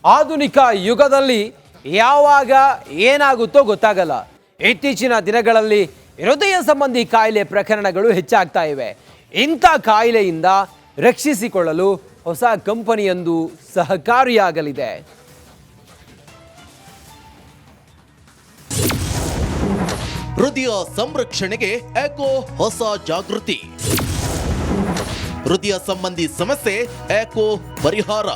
ಆಧುನಿಕ ಯುಗದಲ್ಲಿ ಯಾವಾಗ ಏನಾಗುತ್ತೋ ಗೊತ್ತಾಗಲ್ಲ. ಇತ್ತೀಚಿನ ದಿನಗಳಲ್ಲಿ ಹೃದಯ ಸಂಬಂಧಿ ಕಾಯಿಲೆ ಪ್ರಕರಣಗಳು ಹೆಚ್ಚಾಗ್ತಾ ಇವೆ. ಇಂಥ ಕಾಯಿಲೆಯಿಂದ ರಕ್ಷಿಸಿಕೊಳ್ಳಲು ಹೊಸ ಕಂಪನಿಯೊಂದು ಸಹಕಾರಿಯಾಗಲಿದೆ. ಹೃದಯ ಸಂರಕ್ಷಣೆಗೆ ಏಕೋ ಹೊಸ ಜಾಗೃತಿ. ಹೃದಯ ಸಂಬಂಧಿ ಸಮಸ್ಯೆ ಏಕೋ ಪರಿಹಾರ.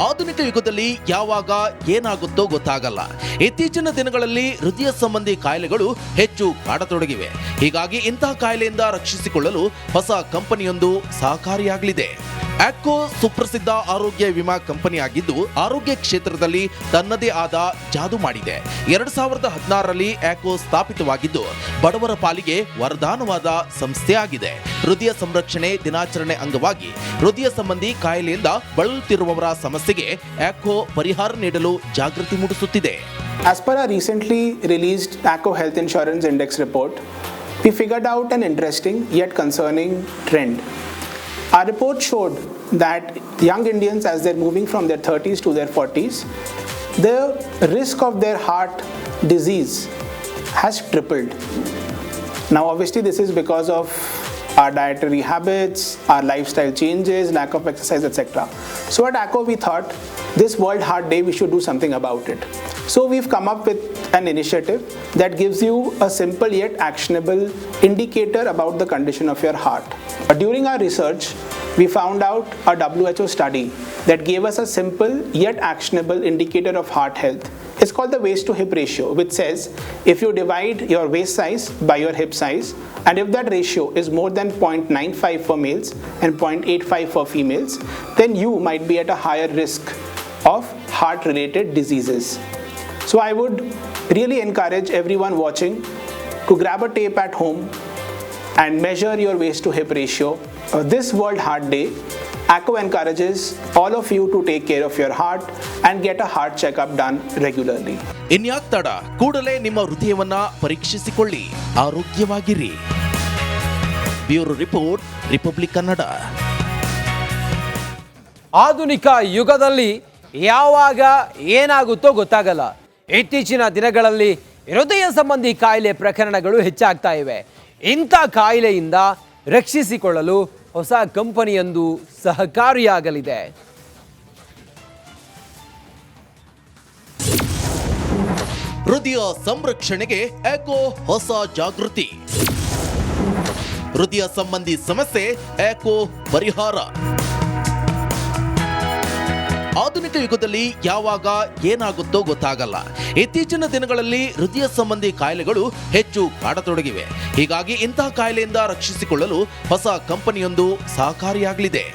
ಆಧುನಿಕ ಯುಗದಲ್ಲಿ ಯಾವಾಗ ಏನಾಗುತ್ತೋ ಗೊತ್ತಾಗಲ್ಲ. ಇತ್ತೀಚಿನ ದಿನಗಳಲ್ಲಿ ಹೃದಯ ಸಂಬಂಧಿ ಕಾಯಿಲೆಗಳು ಹೆಚ್ಚು ಕಾಡತೊಡಗಿವೆ. ಹೀಗಾಗಿ ಇಂತಹ ಕಾಯಿಲೆಯಿಂದ ರಕ್ಷಿಸಿಕೊಳ್ಳಲು ಹೊಸ ಕಂಪನಿಯೊಂದು ಸಹಕಾರಿಯಾಗಲಿದೆ. ಆಕ್ಕೋ ಸುಪ್ರಸಿದ್ಧ ಆರೋಗ್ಯ ವಿಮಾ ಕಂಪನಿಯಾಗಿದ್ದು ಆರೋಗ್ಯ ಕ್ಷೇತ್ರದಲ್ಲಿ ತನ್ನದೇ ಆದ ಜಾದು ಮಾಡಿದೆ. 2016ರಲ್ಲಿ ಆಕ್ಕೋ ಸ್ಥಾಪಿತವಾಗಿದ್ದು ಬಡವರ ಪಾಲಿಗೆ ವರದಾನವಾದ ಸಂಸ್ಥೆಯಾಗಿದೆ. ಹೃದಯ ಸಂರಕ್ಷಣೆ ದಿನಾಚರಣೆ ಅಂಗವಾಗಿ ಹೃದಯ ಸಂಬಂಧಿ ಕಾಯಿಲೆಯಿಂದ ಬಳಲುತ್ತಿರುವವರ ಸಮಸ್ಯೆಗೆ ಆಕ್ಕೋ ಪರಿಹಾರ ನೀಡಲು ಜಾಗೃತಿ ಮೂಡಿಸುತ್ತಿದೆ. As per our recently released ACCO Health Insurance Index report, we figured out an interesting yet concerning trend. Our report showed that young Indians, as they're moving from their 30s to their 40s, the risk of their heart disease has tripled. Now, obviously, this is because of our dietary habits, our lifestyle changes, lack of exercise, etc. So at ACCO, we thought this World Heart Day, we should do something about it. So we've come up with an initiative that gives you a simple yet actionable indicator about the condition of your heart. During our research, we found out a WHO study that gave us a simple yet actionable indicator of heart health. It's called the waist to hip ratio, which says if you divide your waist size by your hip size, and if that ratio is more than 0.95 for males and 0.85 for females, then you might be at a higher risk of heart-related diseases. So I would really encourage everyone watching to grab a tape at home and measure your waist to hip ratio. This World Heart Day, ACCO encourages all of you to take care of your heart and get a heart checkup done regularly. ಇನ್ಯಾಕ್ ತಡ, ಕೂಡಲೇ ನಿಮ್ಮ ಹೃದಯವನ್ನ ಪರೀಕ್ಷಿಸಿಕೊಳ್ಳಿ, ಆರೋಗ್ಯವಾಗಿರಿ. Bureau report, republic Kannada. ಆಧುನಿಕ ಯುಗದಲ್ಲಿ ಯಾವಾಗ ಏನಾಗುತ್ತೋ ಗೊತ್ತಾಗಲ್ಲ. ಇತ್ತೀಚಿನ ದಿನಗಳಲ್ಲಿ ಹೃದಯ ಸಂಬಂಧಿ ಕಾಯಿಲೆ ಪ್ರಕರಣಗಳು ಹೆಚ್ಚಾಗ್ತಾ ಇವೆ. ಇಂಥ ಕಾಯಿಲೆಯಿಂದ ರಕ್ಷಿಸಿಕೊಳ್ಳಲು ಹೊಸ ಕಂಪನಿಯೊಂದು ಸಹಕಾರಿಯಾಗಲಿದೆ. ಹೃದಯ ಸಂರಕ್ಷಣೆಗೆ ಏಕೋ ಹೊಸ ಜಾಗೃತಿ. ಹೃದಯ ಸಂಬಂಧಿ ಸಮಸ್ಯೆ ಏಕೋ ಪರಿಹಾರ. ಆಧುನಿಕ ಯುಗದಲ್ಲಿ ಯಾವಾಗ ಏನಾಗುತ್ತೋ ಗೊತ್ತಾಗಲ್ಲ. ಇತ್ತೀಚಿನ ದಿನಗಳಲ್ಲಿ ಹೃದಯ ಸಂಬಂಧಿ ಕಾಯಿಲೆಗಳು ಹೆಚ್ಚು ಕಾಡತೊಡಗಿವೆ. ಹೀಗಾಗಿ ಇಂತಹ ಕಾಯಿಲೆಯಿಂದ ರಕ್ಷಿಸಿಕೊಳ್ಳಲು ಹೊಸ ಕಂಪನಿಯೊಂದು ಸಹಕಾರಿಯಾಗಲಿದೆ.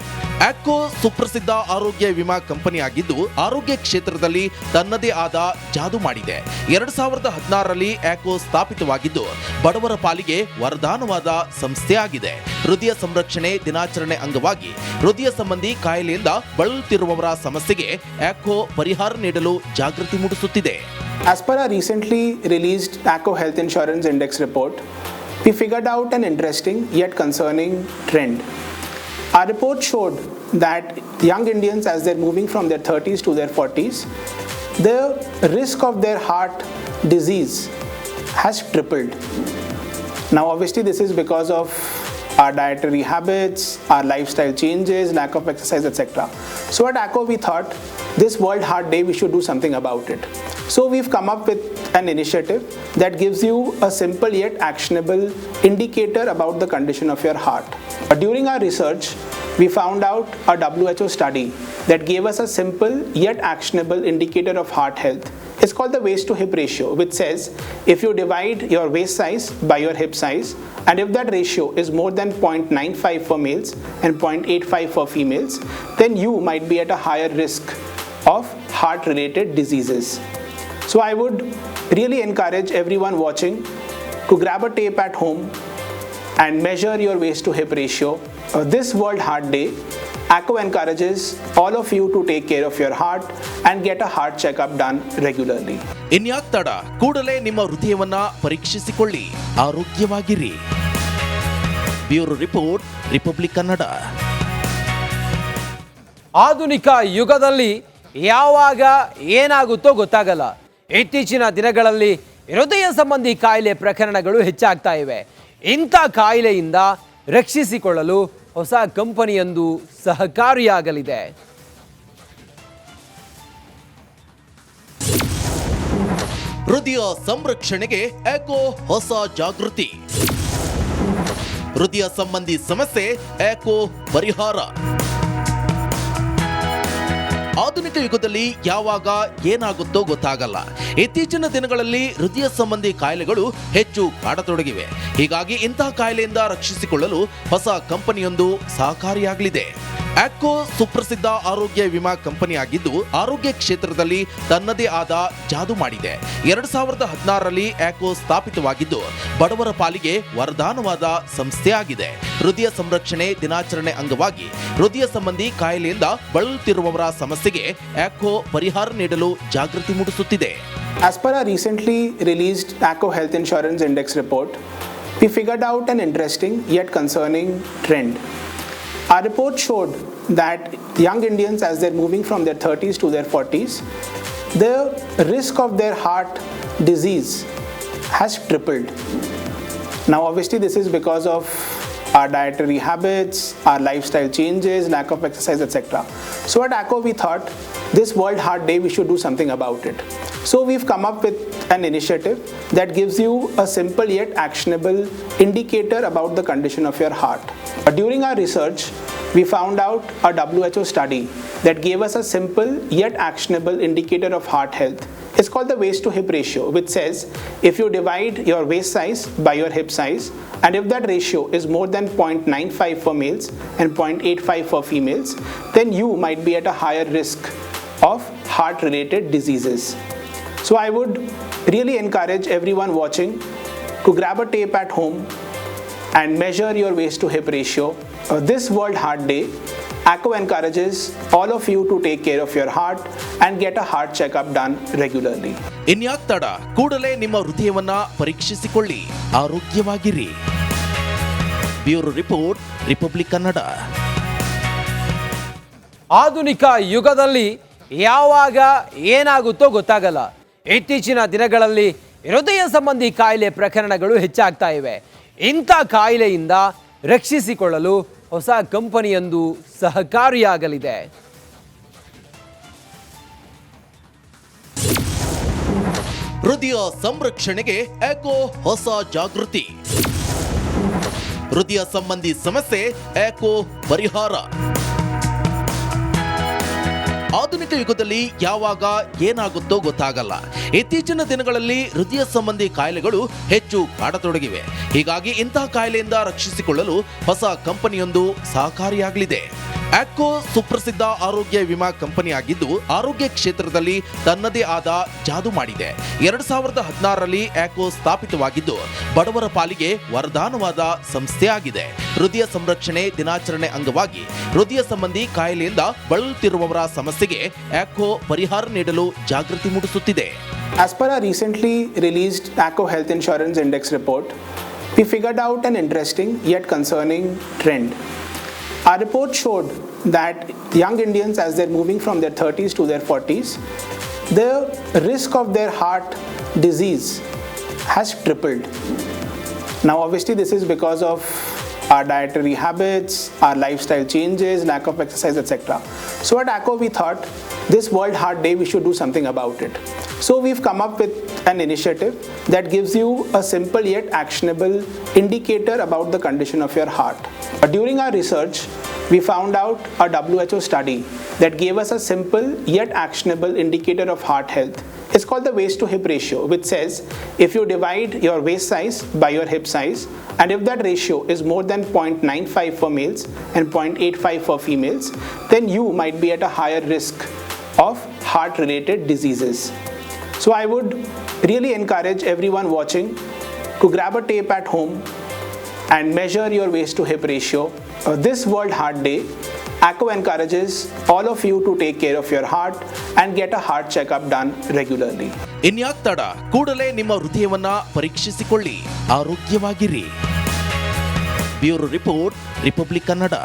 ಆಕ್ಕೋ ಸುಪ್ರಸಿದ್ಧ ಆರೋಗ್ಯ ವಿಮಾ ಕಂಪನಿಯಾಗಿದ್ದು ಆರೋಗ್ಯ ಕ್ಷೇತ್ರದಲ್ಲಿ ತನ್ನದೇ ಆದ ಜಾದು ಮಾಡಿದೆ. 2016ರಲ್ಲಿ ಆಕ್ಕೋ ಸ್ಥಾಪಿತವಾಗಿದ್ದು ಬಡವರ ಪಾಲಿಗೆ ವರದಾನವಾದ ಸಂಸ್ಥೆಯಾಗಿದೆ. ಹೃದಯ ಸಂರಕ್ಷಣೆ ದಿನಾಚರಣೆ ಅಂಗವಾಗಿ ಹೃದಯ ಸಂಬಂಧಿ ಕಾಯಿಲೆಯಿಂದ ಬಳಲುತ್ತಿರುವವರ ಸಮಸ್ಯೆಗೆ ಆಕ್ಕೋ ಪರಿಹಾರ ನೀಡಲು ಜಾಗೃತಿ ಮೂಡಿಸುತ್ತಿದೆ. As per our recently released ACCO Health Insurance Index report, we figured out an interesting yet concerning trend. Our report showed that young Indians, as they're moving from their 30s to their 40s, the risk of their heart disease has tripled. Now, obviously, this is because of our dietary habits, our lifestyle changes, lack of exercise, etc. So at ACCO, we thought this World Heart Day, we should do something about it. So we've come up with an initiative that gives you a simple yet actionable indicator about the condition of your heart. During our research, we found out a WHO study that gave us a simple yet actionable indicator of heart health. It's called the waist to hip ratio, which says if you divide your waist size by your hip size, and if that ratio is more than 0.95 for males and 0.85 for females, then you might be at a higher risk of heart-related diseases. So I would really encourage everyone watching to grab a tape at home and measure your waist to hip ratio. This World Heart Day, ACCO encourages all of you to take care of your heart and get a heart checkup done regularly. ಇನ್ಯಾಕ್ ತಡ, ಕೂಡಲೇ ನಿಮ್ಮ ಹೃದಯವನ್ನ ಪರೀಕ್ಷಿಸಿಕೊಳ್ಳಿ, ಆರೋಗ್ಯವಾಗಿರಿ. Bureau report, republic Kannada. ಆಧುನಿಕ ಯುಗದಲ್ಲಿ ಯಾವಾಗ ಏನಾಗುತ್ತೋ ಗೊತ್ತಾಗಲ್ಲ. ಇತ್ತೀಚಿನ ದಿನಗಳಲ್ಲಿ ಹೃದಯ ಸಂಬಂಧಿ ಕಾಯಿಲೆ ಪ್ರಕರಣಗಳು ಹೆಚ್ಚಾಗ್ತಾ ಇವೆ. ಇಂಥ ಕಾಯಿಲೆಯಿಂದ ರಕ್ಷಿಸಿಕೊಳ್ಳಲು ಹೊಸ ಕಂಪನಿಯೊಂದು ಸಹಕಾರಿಯಾಗಲಿದೆ. ಹೃದಯ ಸಂರಕ್ಷಣೆಗೆ ಏಕೋ ಹೊಸ ಜಾಗೃತಿ. ಹೃದಯ ಸಂಬಂಧಿ ಸಮಸ್ಯೆ ಏಕೋ ಪರಿಹಾರ. ಆಧುನಿಕ ಯುಗದಲ್ಲಿ ಯಾವಾಗ ಏನಾಗುತ್ತೋ ಗೊತ್ತಾಗಲ್ಲ. ಇತ್ತೀಚಿನ ದಿನಗಳಲ್ಲಿ ಹೃದಯ ಸಂಬಂಧಿ ಕಾಯಿಲೆಗಳು ಹೆಚ್ಚು ಕಾಡತೊಡಗಿವೆ. ಹೀಗಾಗಿ ಇಂತಹ ಕಾಯಿಲೆಯಿಂದ ರಕ್ಷಿಸಿಕೊಳ್ಳಲು ಹೊಸ ಕಂಪನಿಯೊಂದು ಸಹಕಾರಿಯಾಗಲಿದೆ. ಆಕ್ಕೋ ಸುಪ್ರಸಿದ್ಧ ಆರೋಗ್ಯ ವಿಮಾ ಕಂಪನಿಯಾಗಿದ್ದು ಆರೋಗ್ಯ ಕ್ಷೇತ್ರದಲ್ಲಿ ತನ್ನದೇ ಆದ ಜಾದು ಮಾಡಿದೆ. 2016ರಲ್ಲಿ ಆಕ್ಕೋ ಸ್ಥಾಪಿತವಾಗಿದ್ದು ಬಡವರ ಪಾಲಿಗೆ ವರದಾನವಾದ ಸಂಸ್ಥೆಯಾಗಿದೆ. ಹೃದಯ ಸಂರಕ್ಷಣೆ ದಿನಾಚರಣೆ ಅಂಗವಾಗಿ ಹೃದಯ ಸಂಬಂಧಿ ಕಾಯಿಲೆಯಿಂದ ಬಳಲುತ್ತಿರುವವರ ಸಮಸ್ಯೆಗೆ ಆಕ್ಕೋ ಪರಿಹಾರ ನೀಡಲು ಜಾಗೃತಿ ಮೂಡಿಸುತ್ತಿದೆ. As per our recently released ACCO Health Insurance Index report, we figured out an interesting yet concerning trend. Our report showed that young Indians, as they're moving from their 30s to their 40s, the risk of their heart disease has tripled. Now, obviously, this is because of our dietary habits, our lifestyle changes, lack of exercise, etc. So at ACCO, we thought this World Heart Day, we should do something about it. So we've come up with an initiative that gives you a simple yet actionable indicator about the condition of your heart. During our research, we found out a WHO study that gave us a simple yet actionable indicator of heart health. It's called the waist to hip ratio, which says if you divide your waist size by your hip size, and if that ratio is more than 0.95 for males and 0.85 for females, then you might be at a higher risk of heart-related diseases. So I would really encourage everyone watching to grab a tape at home and measure your waist to hip ratio. This World Heart Day, ACCO encourages all of you to take care of your heart and get a heart checkup done regularly. ಇನ್ಯಾಕ್ ತಡ, ಕೂಡಲೇ ನಿಮ್ಮ ಹೃದಯವನ್ನ ಪರೀಕ್ಷಿಸಿಕೊಳ್ಳಿ, ಆರೋಗ್ಯವಾಗಿರಿ. Bureau report, republic Kannada. ಆಧುನಿಕ ಯುಗದಲ್ಲಿ ಯಾವಾಗ ಏನಾಗುತ್ತೋ ಗೊತ್ತಾಗಲ್ಲ. ಇತ್ತೀಚಿನ ದಿನಗಳಲ್ಲಿ ಹೃದಯ ಸಂಬಂಧಿ ಕಾಯಿಲೆ ಪ್ರಕರಣಗಳು ಹೆಚ್ಚಾಗ್ತಾ ಇವೆ. ಇಂಥ ಕಾಯಿಲೆಯಿಂದ ರಕ್ಷಿಸಿಕೊಳ್ಳಲು ಹೊಸ ಕಂಪನಿಯೊಂದು ಸಹಕಾರಿಯಾಗಲಿದೆ. ಹೃದಯ ಸಂರಕ್ಷಣೆಗೆ ಏಕೋ ಹೊಸ ಜಾಗೃತಿ. ಹೃದಯ ಸಂಬಂಧಿ ಸಮಸ್ಯೆ ಏಕೋ ಪರಿಹಾರ. ಆಧುನಿಕ ಯುಗದಲ್ಲಿ ಯಾವಾಗ ಏನಾಗುತ್ತೋ ಗೊತ್ತಾಗಲ್ಲ. ಇತ್ತೀಚಿನ ದಿನಗಳಲ್ಲಿ ಹೃದಯ ಸಂಬಂಧಿ ಕಾಯಿಲೆಗಳು ಹೆಚ್ಚು ಕಾಡತೊಡಗಿವೆ. ಹೀಗಾಗಿ ಇಂತಹ ಕಾಯಿಲೆಯಿಂದ ರಕ್ಷಿಸಿಕೊಳ್ಳಲು ಹೊಸ ಕಂಪನಿಯೊಂದು ಸಹಕಾರಿಯಾಗಲಿದೆ. ಆಕ್ಕೋ ಸುಪ್ರಸಿದ್ಧ ಆರೋಗ್ಯ ವಿಮಾ ಕಂಪನಿಯಾಗಿದ್ದು ಆರೋಗ್ಯ ಕ್ಷೇತ್ರದಲ್ಲಿ ತನ್ನದೇ ಆದ ಜಾದು ಮಾಡಿದೆ. 2016ರಲ್ಲಿ ಆಕ್ಕೋ ಸ್ಥಾಪಿತವಾಗಿದ್ದು ಬಡವರ ಪಾಲಿಗೆ ವರದಾನವಾದ ಸಂಸ್ಥೆಯಾಗಿದೆ. ಹೃದಯ ಸಂರಕ್ಷಣೆ ದಿನಾಚರಣೆ ಅಂಗವಾಗಿ ಹೃದಯ ಸಂಬಂಧಿ ಕಾಯಿಲೆಯಿಂದ ಬಳಲುತ್ತಿರುವವರ ಸಮಸ್ಯೆಗೆ ಆಕ್ಕೋ ಪರಿಹಾರ ನೀಡಲು ಜಾಗೃತಿ ಮೂಡಿಸುತ್ತಿದೆ. As per our recently released ACCO Health Insurance Index report, we figured out an interesting yet concerning trend. Our report showed that young Indians, as they're moving from their 30s to their 40s, the risk of their heart disease has tripled. Now, obviously, this is because of our dietary habits, our lifestyle changes, lack of exercise, etc. So at ACCO, we thought this World Heart Day, we should do something about it. So we've come up with an initiative that gives you a simple yet actionable indicator about the condition of your heart. During our research, we found out a WHO study that gave us a simple yet actionable indicator of heart health. It's called the waist to hip ratio, which says if you divide your waist size by your hip size, and if that ratio is more than 0.95 for males and 0.85 for females, then you might be at a higher risk of heart-related diseases. So I would really encourage everyone watching to grab a tape at home and measure your waist to hip ratio. This World Heart Day, ACCO encourages all of you to take care of your heart and get a heart checkup done regularly. ಇನ್ಯಾಕ್ ತಡ, ಕೂಡಲೇ ನಿಮ್ಮ ಹೃದಯವನ್ನ ಪರೀಕ್ಷಿಸಿಕೊಳ್ಳಿ, ಆರೋಗ್ಯವಾಗಿರಿ. Bureau report, republic Kannada.